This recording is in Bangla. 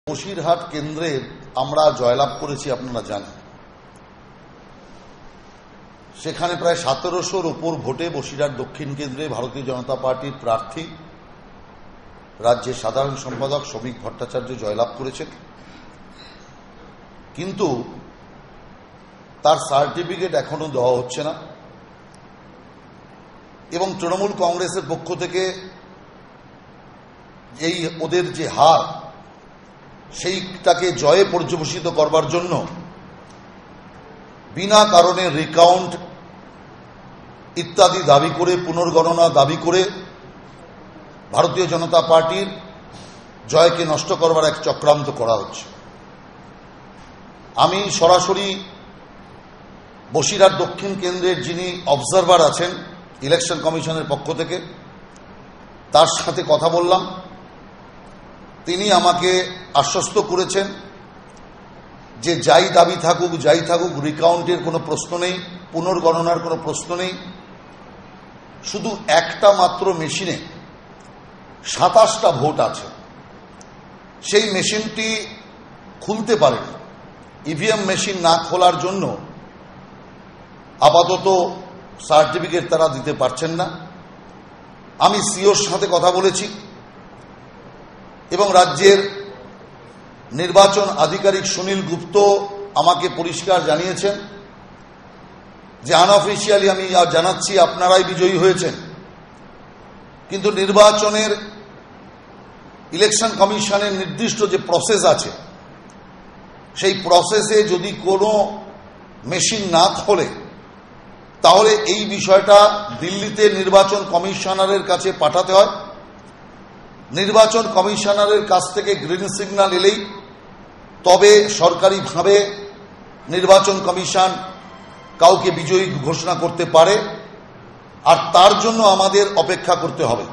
বসিরহাট কেন্দ্রে আমরা জয়লাভ করেছি আপনারা জানেন। সেখানে প্রায় 1700-র উপর ভোটে বসিরহাট দক্ষিণ কেন্দ্রে ভারতীয় জনতা পার্টির প্রার্থী রাজ্যের সাধারণ সম্পাদক শ্রমিক ভট্টাচার্য জয়লাভ করেছেন, কিন্তু তার সার্টিফিকেট এখনো দেওয়া হচ্ছে না এবং তৃণমূল কংগ্রেসের পক্ষ থেকে এই ওদের যে হার সেইটাকে জয়ে পর্যবসিত করবার জন্য বিনা কারণে রিকাউন্ট ইত্যাদি দাবি করে, পুনর্গণনা দাবি করে ভারতীয় জনতা পার্টির জয়কে নষ্ট করবার এক চক্রান্ত করা হচ্ছে। আমি সরাসরি বসিরহাট দক্ষিণ কেন্দ্রের যিনি অবজারভার আছেন ইলেকশন কমিশনের পক্ষ থেকে, তার সাথে কথা বললাম। তিনি আমাকে আশ্বস্ত করেছেন যে যাই দাবি থাকুক, যাই থাকুক, রিকাউন্টের কোনো প্রশ্ন নেই, পুনর্গণনার কোনো প্রশ্ন নেই। শুধু একটা মাত্র মেশিনে 27টা ভোট আছে, সেই মেশিনটি খুলতে পারেনি। ইভিএম মেশিন না খোলার জন্য আপাতত সার্টিফিকেট তারা দিতে পারছেন না। আমি সিওর সাথে কথা বলেছি এবং রাজ্যের নির্বাচন আধিকারিক সুনীল গুপ্ত আমাকে পরিষ্কার জানিয়েছেন যে আনঅফিশিয়ালি আমি জানাচ্ছি আপনারাই বিজয়ী হয়েছেন, কিন্তু নির্বাচনের ইলেকশন কমিশনের নির্দিষ্ট যে প্রসেস আছে সেই প্রসেসে যদি কোনো মেশিন না খোলে তাহলে এই বিষয়টা দিল্লিতে নির্বাচন কমিশনারের কাছে পাঠাতে হয়। নির্বাচন কমিশনারের কাছ থেকে গ্রিন সিগন্যাল এলেই তবে সরকারিভাবে নির্বাচন কমিশন কাউকে বিজয়ী ঘোষণা করতে পারে, আর তার জন্য আমাদের অপেক্ষা করতে হবে।